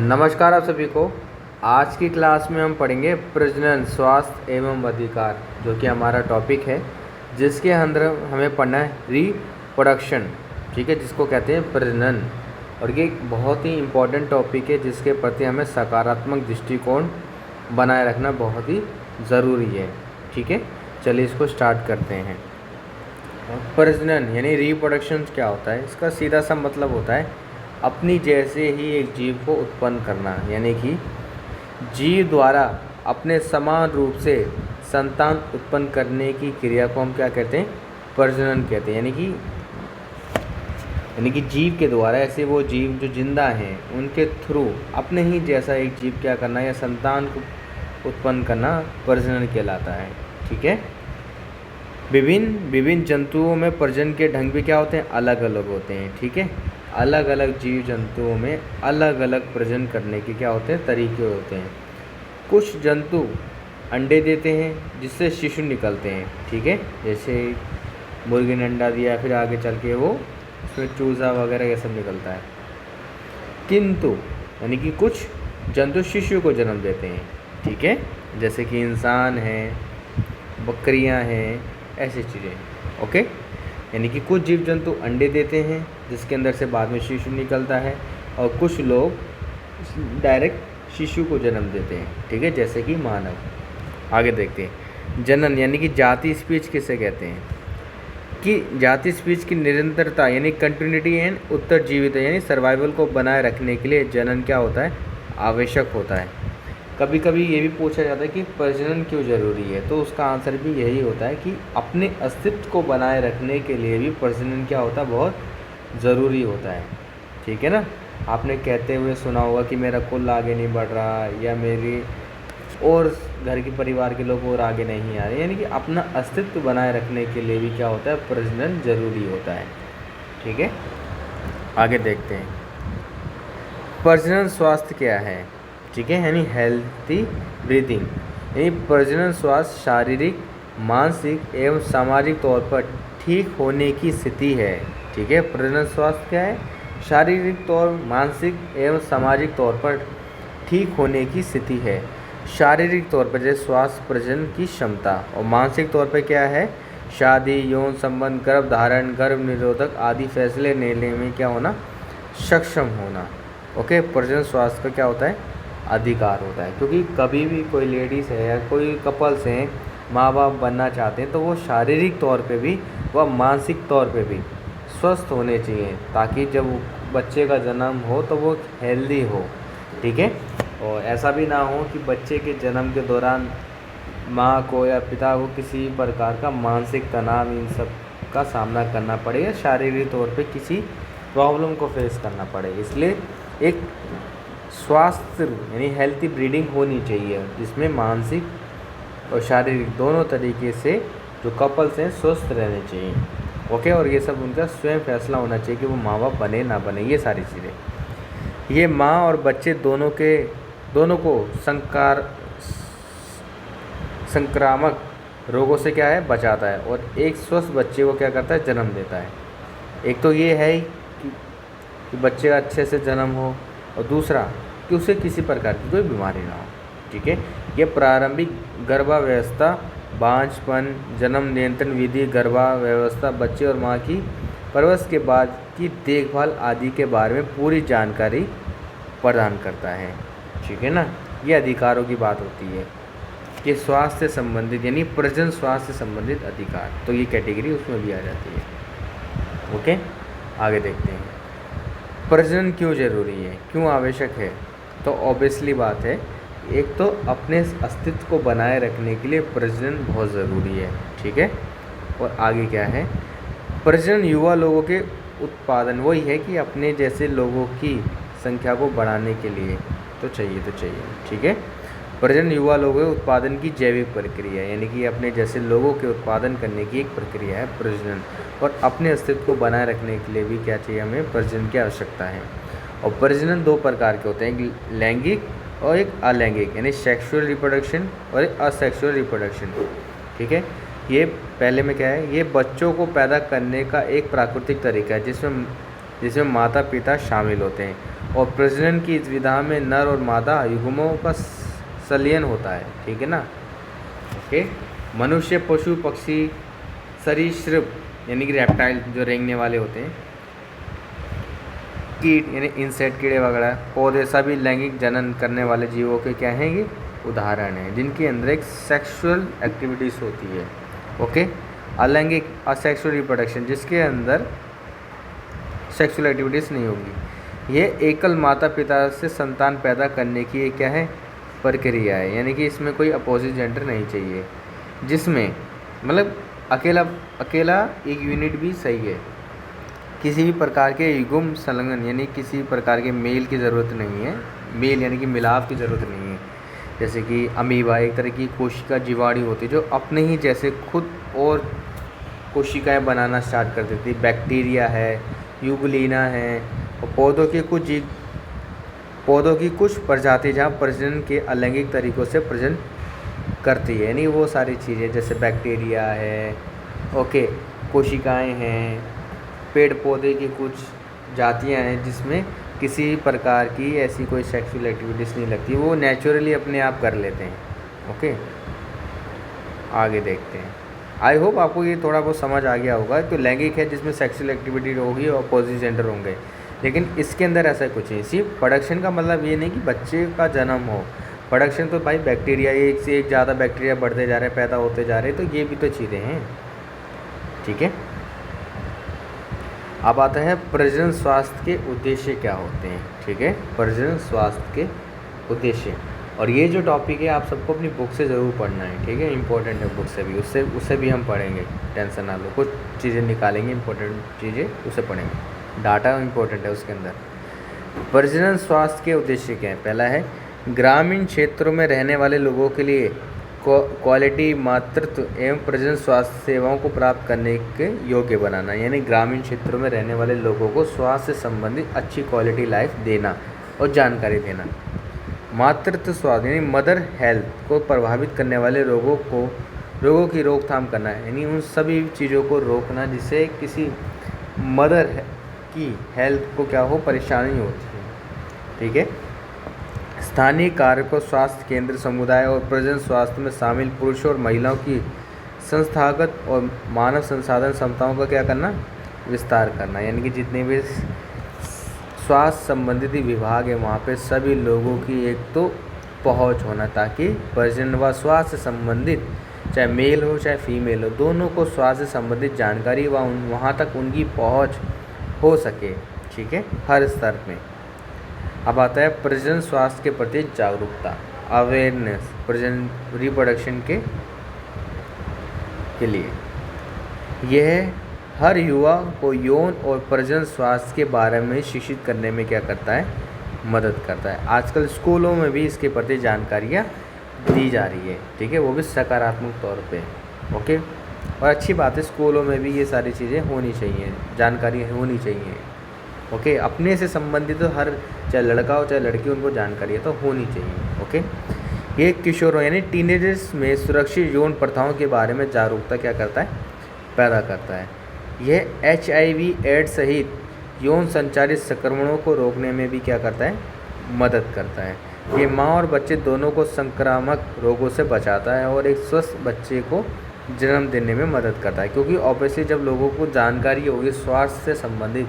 नमस्कार आप सभी को। आज की क्लास में हम पढ़ेंगे प्रजनन, स्वास्थ्य एवं अधिकार, जो कि हमारा टॉपिक है, जिसके अंदर हमें पढ़ना है रिप्रोडक्शन, ठीक है, जिसको कहते हैं प्रजनन। और ये एक बहुत ही इम्पोर्टेंट टॉपिक है जिसके प्रति हमें सकारात्मक दृष्टिकोण बनाए रखना बहुत ही ज़रूरी है, ठीक है। चलिए इसको स्टार्ट करते हैं। प्रजनन यानी रिप्रोडक्शन क्या होता है? इसका सीधा सा मतलब होता है अपनी जैसे ही एक जीव को उत्पन्न करना, यानी कि जीव द्वारा अपने समान रूप से संतान उत्पन्न करने की क्रिया को हम क्या कहते हैं? प्रजनन कहते हैं। यानी कि जीव के द्वारा, ऐसे वो जीव जो जिंदा हैं उनके थ्रू अपने ही जैसा एक जीव क्या करना या संतान को उत्पन्न करना प्रजनन कहलाता है, ठीक है। विभिन्न जंतुओं में प्रजनन के ढंग भी क्या होते हैं? अलग अलग होते हैं, ठीक है। अलग अलग जीव जंतुओं में अलग अलग प्रजनन करने के क्या होते हैं? तरीके होते हैं। कुछ जंतु अंडे देते हैं जिससे शिशु निकलते हैं, ठीक है। जैसे मुर्गी ने अंडा दिया, फिर आगे चल के वो उसमें चूज़ा वगैरह ये सब निकलता है। किंतु यानी कि कुछ जंतु शिशु को जन्म देते हैं, ठीक है, जैसे कि इंसान हैं, बकरियां हैं, ऐसी चीज़ें, ओके। यानी कि कुछ जीव जंतु अंडे देते हैं जिसके अंदर से बाद में शिशु निकलता है, और कुछ लोग डायरेक्ट शिशु को जन्म देते हैं, ठीक है, जैसे कि मानव। आगे देखते हैं। जनन यानी कि जाति स्पीच किसे कहते हैं? कि जाति स्पीच की निरंतरता यानी कंटिन्यूटी एंड उत्तरजीविता यानी सर्वाइवल को बनाए रखने के लिए जनन क्या होता है? आवश्यक होता है। कभी कभी ये भी पूछा जाता है कि प्रजनन क्यों ज़रूरी है, तो उसका आंसर भी यही होता है कि अपने अस्तित्व को बनाए रखने के लिए भी प्रजनन क्या होता है? बहुत ज़रूरी होता है, ठीक है ना। आपने कहते हुए सुना होगा कि मेरा कुल आगे नहीं बढ़ रहा, या मेरी और घर के परिवार के लोग और आगे नहीं आ रहे, यानी कि अपना अस्तित्व बनाए रखने के लिए भी क्या होता है? प्रजनन ज़रूरी होता है, ठीक है। आगे देखते हैं। प्रजनन स्वास्थ्य क्या है, ठीक है, यानी हेल्थी ब्रीदिंग। यानी प्रजनन स्वास्थ्य शारीरिक, मानसिक एवं सामाजिक तौर पर ठीक होने की स्थिति है, ठीक है। प्रजनन स्वास्थ्य क्या है? शारीरिक तौर, मानसिक एवं सामाजिक तौर पर ठीक होने की स्थिति है। शारीरिक तौर पर जैसे स्वास्थ्य, प्रजनन की क्षमता, और मानसिक तौर पर क्या है? शादी, यौन संबंध, गर्भ धारण, गर्भ निरोधक आदि फैसले लेने में क्या होना? सक्षम होना, ओके। प्रजनन स्वास्थ्य का क्या होता है? अधिकार होता है, क्योंकि कभी भी कोई लेडीज़ है या कोई कपल्स हैं, माँ बाप बनना चाहते हैं, तो वो शारीरिक तौर पे भी व मानसिक तौर पे भी स्वस्थ होने चाहिए, ताकि जब बच्चे का जन्म हो तो वो हेल्दी हो, ठीक है। और ऐसा भी ना हो कि बच्चे के जन्म के दौरान माँ को या पिता को किसी प्रकार का मानसिक तनाव इन सब का सामना करना पड़े, या शारीरिक तौर पे किसी प्रॉब्लम को फेस करना पड़े। इसलिए एक स्वास्थ्य यानी हेल्थी ब्रीडिंग होनी चाहिए, जिसमें मानसिक और शारीरिक दोनों तरीके से जो कपल्स हैं स्वस्थ रहने चाहिए, ओके। और ये सब उनका स्वयं फैसला होना चाहिए कि वो माँ बाप बने ना बने, ये सारी चीज़ें। ये माँ और बच्चे दोनों को संक्रामक रोगों से क्या है? बचाता है, और एक स्वस्थ बच्चे को क्या करता है? जन्म देता है। एक तो ये है कि बच्चे का अच्छे से जन्म हो, और दूसरा कि उसे किसी प्रकार की कोई बीमारी ना हो, ठीक है। ये प्रारंभिक गर्भावस्था, बांझपन, जन्म नियंत्रण विधि, गर्भावस्था, बच्चे और माँ की परवरिश के बाद की देखभाल आदि के बारे में पूरी जानकारी प्रदान करता है, ठीक है ना। ये अधिकारों की बात होती है कि स्वास्थ्य से संबंधित यानी प्रजनन स्वास्थ्य से संबंधित अधिकार, तो ये कैटेगरी उसमें भी आ जाती है, ओके। आगे देखते हैं। प्रजनन क्यों ज़रूरी है, क्यों आवश्यक है? तो ऑब्वियसली बात है, एक तो अपने अस्तित्व को बनाए रखने के लिए प्रजनन बहुत ज़रूरी है, ठीक है। और आगे क्या है? प्रजनन युवा लोगों के उत्पादन, वही है कि अपने जैसे लोगों की संख्या को बढ़ाने के लिए तो चाहिए, ठीक है। प्रजनन युवा लोगों के उत्पादन की जैविक प्रक्रिया, यानी कि अपने जैसे लोगों के उत्पादन करने की एक प्रक्रिया है प्रजनन। और अपने अस्तित्व को बनाए रखने के लिए भी क्या चाहिए? हमें प्रजनन की आवश्यकता है। और प्रजनन दो प्रकार के होते हैं, एक लैंगिक और एक अलैंगिक, यानी सेक्सुअल रिप्रोडक्शन और एक असेक्सुअल रिप्रोडक्शन, ठीक है। ये पहले में क्या है? ये बच्चों को पैदा करने का एक प्राकृतिक तरीका है जिसमें माता पिता शामिल होते हैं, और प्रजनन की इस विधा में नर और मादा युग्मों का संलयन होता है, ठीक है ना। ओके, मनुष्य, पशु, पक्षी, सरीसृप यानी कि रेप्टाइल जो रेंगने वाले होते हैं, कीट यानी इंसेक्ट, कीड़े वगैरह, पौधे, सभी लैंगिक जनन करने वाले जीवों के क्या हैं, ये उदाहरण हैं जिनके अंदर एक सेक्सुअल एक्टिविटीज़ होती है। ओके, अलैंगिक असेक्सुअल रिप्रोडक्शन, जिसके अंदर सेक्सुअल एक्टिविटीज़ नहीं होगी। ये एकल माता पिता से संतान पैदा करने की ये क्या है, प्रक्रिया है, यानी कि इसमें कोई अपोजिट जेंडर नहीं चाहिए, जिसमें मतलब अकेला एक यूनिट भी सही है। किसी भी प्रकार के युग्म संलग्न यानी किसी प्रकार के मेल की ज़रूरत नहीं है, मेल यानी कि मिलाप की ज़रूरत नहीं है। जैसे कि अमीबा एक तरह की कोशिका जीवाणु होती है जो अपने ही जैसे खुद और कोशिकाएं बनाना स्टार्ट कर देती है। बैक्टीरिया है, यूग्लिना है, और पौधों की कुछ प्रजाति जहाँ प्रजनन के अलैंगिक तरीक़ों से प्रजनन करती है, यानी वो सारी चीज़ें जैसे बैक्टीरिया है, ओके, कोशिकाएं हैं, पेड़ पौधे की कुछ जातियां हैं जिसमें किसी प्रकार की ऐसी कोई सेक्सुअल एक्टिविटीज़ नहीं लगती, वो नेचुरली अपने आप कर लेते हैं। ओके, आगे देखते हैं। आई होप आपको ये थोड़ा बहुत समझ आ गया होगा। तो लैंगिक है जिसमें सेक्सुअल एक्टिविटी होगी और अपोजिट जेंडर होंगे, लेकिन इसके अंदर ऐसा कुछ नहीं। सिर्फ प्रोडक्शन का मतलब ये नहीं कि बच्चे का जन्म हो, प्रोडक्शन तो भाई बैक्टीरिया, एक से एक ज़्यादा बैक्टीरिया बढ़ते जा रहे हैं, पैदा होते जा रहे हैं, तो ये भी तो चीज़ें हैं, ठीक है। अब आता है प्रजनन स्वास्थ्य के उद्देश्य क्या होते हैं, ठीक है, प्रजनन स्वास्थ्य के उद्देश्य। और ये जो टॉपिक है आप सबको अपनी बुक से ज़रूर पढ़ना है, ठीक है, इंपॉर्टेंट है बुक से भी, उससे भी हम पढ़ेंगे, टेंशन ना लो, कुछ चीज़ें निकालेंगे इंपॉर्टेंट चीज़ें, उसे पढ़ेंगे, डाटा इंपॉर्टेंट है उसके अंदर। प्रजनन स्वास्थ्य के उद्देश्य क्या है, पहला है ग्रामीण क्षेत्रों में रहने वाले लोगों के लिए क्वालिटी मातृत्व एवं प्रजनन स्वास्थ्य सेवाओं को प्राप्त करने के योग्य बनाना, यानी ग्रामीण क्षेत्रों में रहने वाले लोगों को स्वास्थ्य से संबंधित अच्छी क्वालिटी लाइफ देना और जानकारी देना। मातृत्व स्वास्थ्य यानी मदर हेल्थ को प्रभावित करने वाले रोगों की रोकथाम करना, यानी उन सभी चीज़ों को रोकना जिससे किसी मदर की हेल्थ को क्या हो, परेशानी होती है, ठीक है। स्थानीय कारकों, स्वास्थ्य केंद्र, समुदाय और प्रजनन स्वास्थ्य में शामिल पुरुषों और महिलाओं की संस्थागत और मानव संसाधन क्षमताओं का क्या करना, विस्तार करना, यानी कि जितने भी स्वास्थ्य संबंधित विभाग है वहाँ पे सभी लोगों की एक तो पहुँच होना, ताकि प्रजनन व स्वास्थ्य संबंधित चाहे मेल हो चाहे फीमेल हो, दोनों को स्वास्थ्य संबंधित जानकारी व वहाँ तक उनकी पहुँच हो सके, ठीक है, हर स्तर में। अब आता है प्रजनन स्वास्थ्य के प्रति जागरूकता, अवेयरनेस, प्रजनन रिप्रोडक्शन के लिए यह हर युवा को यौन और प्रजनन स्वास्थ्य के बारे में शिक्षित करने में क्या करता है, मदद करता है। आजकल स्कूलों में भी इसके प्रति जानकारियाँ दी जा रही है, ठीक है, वो भी सकारात्मक तौर पे, ओके। और अच्छी बात है, स्कूलों में भी ये सारी चीज़ें होनी चाहिए, जानकारी होनी चाहिए, ओके। अपने से संबंधित तो हर, चाहे लड़का हो चाहे लड़की, उनको जानकारी तो होनी चाहिए, ओके। ये किशोरों यानी टीनेजर्स में सुरक्षित यौन प्रथाओं के बारे में जागरूकता क्या करता है, पैदा करता है। यह HIV एड्स सहित यौन संचारित संक्रमणों को रोकने में भी क्या करता है, मदद करता है। ये माँ और बच्चे दोनों को संक्रामक रोगों से बचाता है और एक स्वस्थ बच्चे को जन्म देने में मदद करता है, क्योंकि ऑब्वियसली जब लोगों को जानकारी होगी स्वास्थ्य से संबंधित,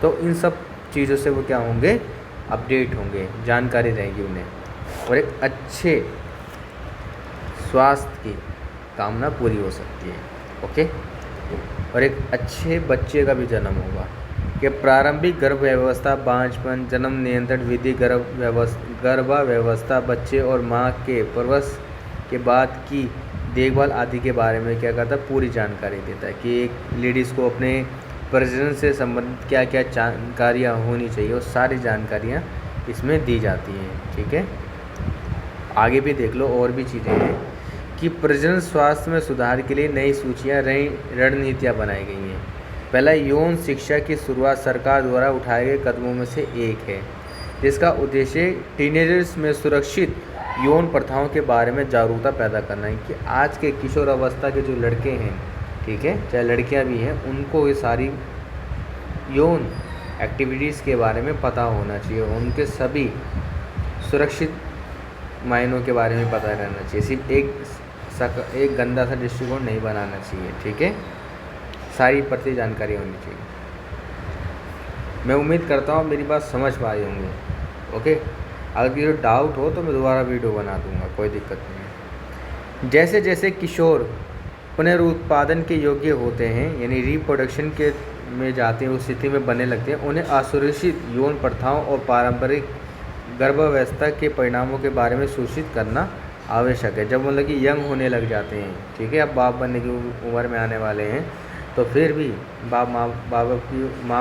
तो इन सब चीज़ों से वो क्या होंगे, अपडेट होंगे, जानकारी रहेगी उन्हें, और एक अच्छे स्वास्थ्य की कामना पूरी हो सकती है, ओके। और एक अच्छे बच्चे का भी जन्म होगा। कि प्रारंभिक गर्भावस्था, बांझपन, जन्म नियंत्रण विधि, गर्भावस्था, बच्चे और माँ के प्रसव के बाद की देखभाल आदि के बारे में क्या करता है, पूरी जानकारी देता है कि एक लेडीज़ को अपने प्रजनन से संबंधित क्या क्या जानकारियाँ होनी चाहिए, वो सारी जानकारियाँ इसमें दी जाती हैं, ठीक है। आगे भी देख लो, और भी चीज़ें हैं कि प्रजनन स्वास्थ्य में सुधार के लिए नई सूचियाँ, नई रणनीतियाँ बनाई गई हैं। पहला, यौन शिक्षा की शुरुआत सरकार द्वारा उठाए गए कदमों में से एक है, जिसका उद्देश्य टीनेजर्स में सुरक्षित यौन प्रथाओं के बारे में जागरूकता पैदा करना है। कि आज के किशोर अवस्था के जो लड़के हैं, ठीक है, चाहे लड़कियां भी हैं, उनको ये सारी यौन एक्टिविटीज़ के बारे में पता होना चाहिए, उनके सभी सुरक्षित मायनों के बारे में पता रहना चाहिए। सिर्फ एक गंदा सा दृष्टिकोण नहीं बनाना चाहिए, ठीक है। सारी प्रति जानकारी होनी चाहिए। मैं उम्मीद करता हूँ मेरी बात समझ पा रहे होंगे, ओके। अगर किसी को डाउट हो तो मैं दोबारा वीडियो बना दूँगा, कोई दिक्कत नहीं है। जैसे जैसे किशोर पुनरुत्पादन के योग्य होते हैं, यानी रिप्रोडक्शन के में जाते हैं, उस स्थिति में बनने लगते हैं, उन्हें असुरक्षित यौन प्रथाओं और पारंपरिक गर्भावस्था के परिणामों के बारे में सूचित करना आवश्यक है। जब मतलब कि यंग होने लग जाते हैं, ठीक है, अब बाप बनने की उम्र में आने वाले हैं, तो फिर भी माँ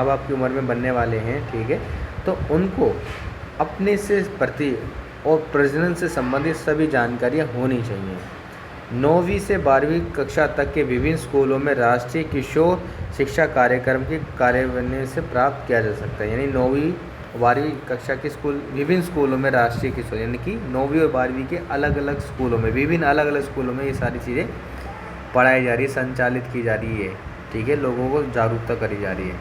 बाप की उम्र में बनने वाले हैं, ठीक है, तो उनको अपने से प्रति और प्रजनन से संबंधित सभी जानकारियाँ होनी चाहिए। 9वीं से 12वीं कक्षा तक के विभिन्न स्कूलों में राष्ट्रीय किशोर शिक्षा कार्यक्रम के कार्यान्वयन से प्राप्त किया जा सकता है। यानी 9वीं 12वीं कक्षा के स्कूल, विभिन्न स्कूलों में राष्ट्रीय किशोर, यानी कि 9वीं और 12वीं के अलग अलग स्कूलों में, विभिन्न अलग अलग स्कूलों में ये सारी चीज़ें पढ़ाई जा रही है, संचालित की जा रही है, ठीक है, लोगों को जागरूकता करी जा रही है।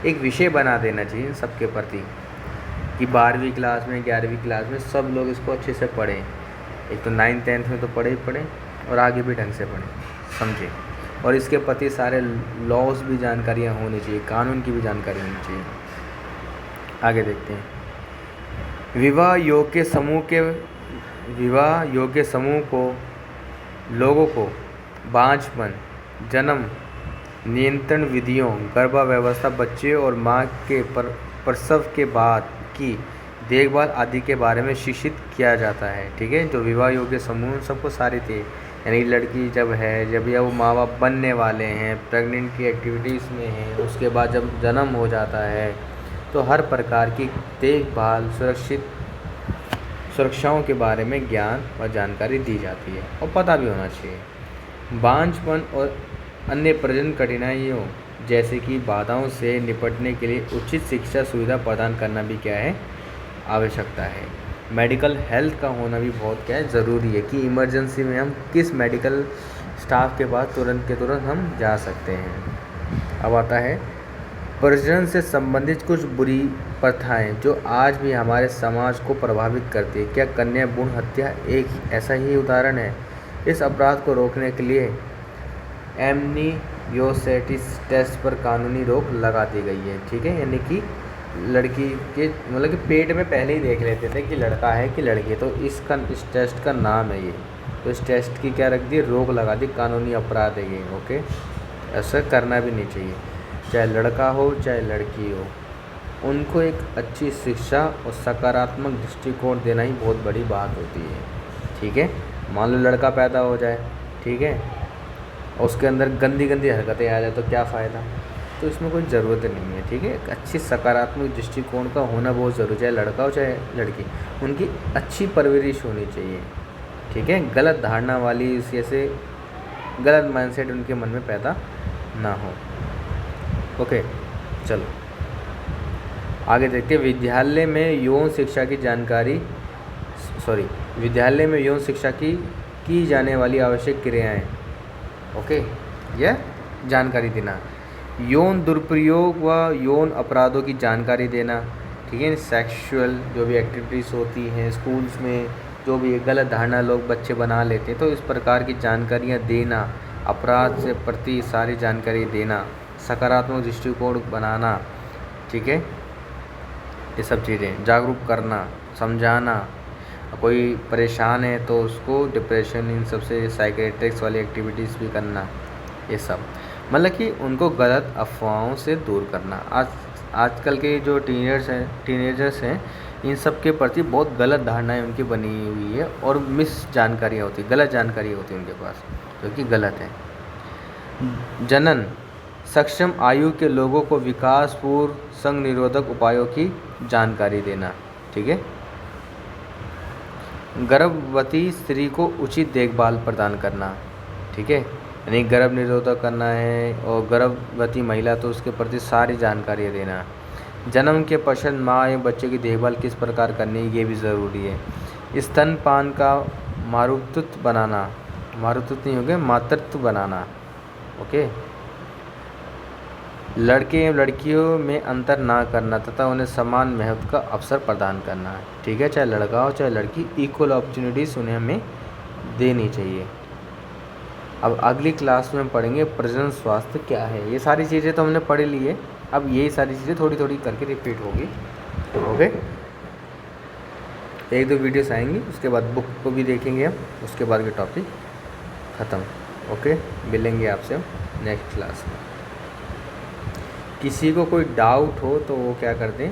एक विषय बना देना चाहिए सबके प्रति कि 12वीं क्लास में 11वीं क्लास में सब लोग इसको अच्छे से पढ़ें। एक तो 9th 10th में तो पढ़े ही पढ़ें और आगे भी ढंग से पढ़ें, समझे। और इसके प्रति सारे लॉज भी जानकारियाँ होनी चाहिए, कानून की भी जानकारी होनी चाहिए। आगे देखते हैं। विवाह योग्य समूह को लोगों को बांझपन, जन्म नियंत्रण विधियों, गर्भावस्था, बच्चे और माँ के प्रसव के बाद की देखभाल आदि के बारे में शिक्षित किया जाता है, ठीक है। जो विवाह योग्य समूह सबको सारे थे, यानी लड़की जब या वो माँ बाप बनने वाले हैं, प्रेग्नेंट की एक्टिविटीज़ में हैं, उसके बाद जब जन्म हो जाता है तो हर प्रकार की देखभाल, सुरक्षाओं के बारे में ज्ञान और जानकारी दी जाती है और पता भी होना चाहिए। बांझपन और अन्य प्रजनन कठिनाइयों जैसे कि बाधाओं से निपटने के लिए उचित शिक्षा सुविधा प्रदान करना भी क्या है, आवश्यकता है। मेडिकल हेल्थ का होना भी बहुत क्या है, ज़रूरी है कि इमरजेंसी में हम किस मेडिकल स्टाफ के पास तुरंत के तुरंत हम जा सकते हैं। अब आता है प्रजनन से संबंधित कुछ बुरी प्रथाएं जो आज भी हमारे समाज को प्रभावित करती है। क्या कन्या भ्रूण हत्या एक ऐसा ही उदाहरण है? इस अपराध को रोकने के लिए एमनियोसेटिस टेस्ट पर कानूनी रोक लगा दी गई है, ठीक है। यानी कि लड़की के मतलब कि पेट में पहले ही देख लेते थे कि लड़का है कि लड़की है, तो इस टेस्ट का नाम है ये, तो इस टेस्ट की क्या रख दी, रोक लगा दी, कानूनी अपराध है ये, ओके। ऐसा करना भी नहीं चाहिए, चाहे लड़का हो चाहे लड़की हो, उनको एक अच्छी शिक्षा और सकारात्मक दृष्टिकोण देना ही बहुत बड़ी बात होती है, ठीक है। मान लो लड़का पैदा हो जाए, ठीक है, और उसके अंदर गंदी गंदी हरकतें आ जाए तो क्या फ़ायदा, तो इसमें कोई ज़रूरत नहीं है, ठीक है। एक अच्छी सकारात्मक दृष्टिकोण का होना बहुत ज़रूरी है, चाहे लड़का हो चाहे लड़की, उनकी अच्छी परवरिश होनी चाहिए, ठीक है। गलत धारणा वाली जैसे गलत माइंडसेट उनके मन में पैदा ना हो, ओके। चलो आगे देखते हैं। विद्यालय में यौन शिक्षा की जाने वाली आवश्यक क्रियाएं, ओके, यह जानकारी देना। यौन दुरुपयोग व यौन अपराधों की जानकारी देना, ठीक है। सेक्सुअल जो भी एक्टिविटीज़ होती हैं स्कूल्स में, जो भी गलत धारणा लोग बच्चे बना लेते हैं, तो इस प्रकार की जानकारियाँ देना, अपराध से प्रति सारी जानकारी देना, सकारात्मक दृष्टिकोण बनाना, ठीक है। ये सब चीज़ें जागरूक करना, समझाना, कोई परेशान है तो उसको डिप्रेशन, इन सब से साइकेट्रिक्स वाली एक्टिविटीज़ भी करना, ये सब मतलब कि उनको गलत अफवाहों से दूर करना। आजकल के जो टीनेजर्स हैं इन सब के प्रति बहुत गलत धारणाएं उनकी बनी हुई है और मिस जानकारियाँ होती, गलत जानकारी होती है उनके पास, जो कि गलत है। जनन सक्षम आयु के लोगों को विकास पूर्व संग निरोधक उपायों की जानकारी देना, ठीक है। गर्भवती स्त्री को उचित देखभाल प्रदान करना, ठीक है, यानी गर्भ निरोधक करना है और गर्भवती महिला तो उसके प्रति सारी जानकारी देना। जन्म के पश्चात माँ या बच्चे की देखभाल किस प्रकार करनी है ये भी ज़रूरी है। स्तनपान का मातृत्व बनाना, ओके। लड़के एवं लड़कियों में अंतर ना करना तथा उन्हें समान महत्व का अवसर प्रदान करना है। ठीक है, चाहे लड़का हो चाहे लड़की, इक्वल अपॉर्चुनिटीज़ उन्हें हमें देनी चाहिए। अब अगली क्लास में पढ़ेंगे प्रजनन स्वास्थ्य क्या है। ये सारी चीज़ें तो हमने पढ़ ली है, अब यही सारी चीज़ें थोड़ी थोड़ी करके रिपीट होगी। ओके, एक दो वीडियोस आएंगी, उसके बाद बुक को भी देखेंगे हम, उसके बाद के टॉपिक ख़त्म। ओके, मिलेंगे आपसे नेक्स्ट क्लास में। किसी को कोई डाउट हो तो वो क्या कर दें,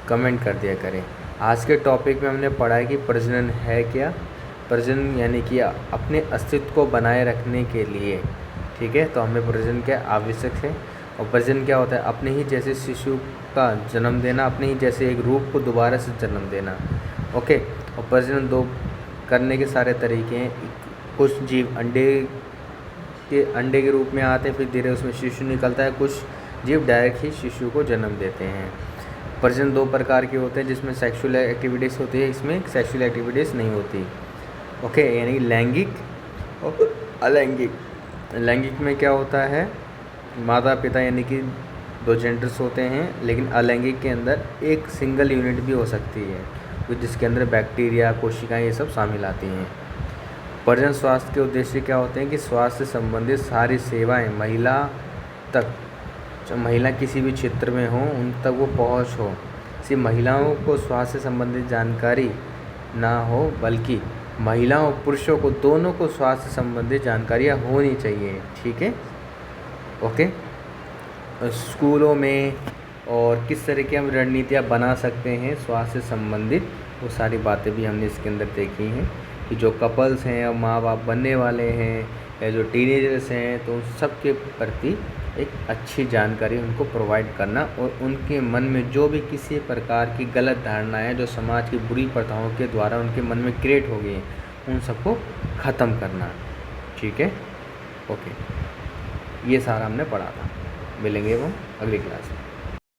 कमेंट कर दिया करें। आज के टॉपिक में हमने पढ़ा है कि प्रजनन है क्या। प्रजनन यानी कि अपने अस्तित्व को बनाए रखने के लिए, ठीक है, तो हमें प्रजनन क्या आवश्यक है। और प्रजनन क्या होता है, अपने ही जैसे शिशु का जन्म देना, अपने ही जैसे एक रूप को दोबारा से जन्म देना। ओके, और प्रजनन दो करने के सारे तरीके हैं। कुछ जीव अंडे के रूप में आते हैं, फिर धीरे उसमें शिशु निकलता है। कुछ जीव डायरेक्ट ही शिशु को जन्म देते हैं। प्रजनन दो प्रकार के होते हैं, जिसमें सेक्सुअल एक्टिविटीज़ होती है, इसमें सेक्सुअल एक्टिविटीज़ नहीं होती। ओके, यानी लैंगिक और अलैंगिक। लैंगिक में क्या होता है, माता पिता यानी कि दो जेंडर्स होते हैं, लेकिन अलैंगिक के अंदर एक सिंगल यूनिट भी हो सकती है, जिसके अंदर बैक्टीरिया, कोशिकाएं, ये सब शामिल आती हैं। प्रजनन स्वास्थ्य के उद्देश्य क्या होते हैं कि स्वास्थ्य से संबंधित सारी सेवाएं महिला तक, महिला किसी भी क्षेत्र में हो उन तक वो पहुंच हो। सिर्फ महिलाओं को स्वास्थ्य से संबंधित जानकारी ना हो, बल्कि महिलाओं और पुरुषों को, दोनों को स्वास्थ्य संबंधित जानकारियाँ होनी चाहिए। ठीक है, ओके। स्कूलों में और किस तरह की हम रणनीतियाँ बना सकते हैं स्वास्थ्य से संबंधित, वो सारी बातें भी हमने इसके अंदर देखी हैं। कि जो कपल्स हैं और माँ बाप बनने वाले हैं या जो टीनेजर्स हैं, तो उन सब के प्रति एक अच्छी जानकारी उनको प्रोवाइड करना, और उनके मन में जो भी किसी प्रकार की गलत धारणाएं जो समाज की बुरी प्रथाओं के द्वारा उनके मन में क्रिएट हो गई हैं, उन सबको ख़त्म करना। ठीक है, ओके, ये सारा हमने पढ़ा था। मिलेंगे वो अगली क्लास में।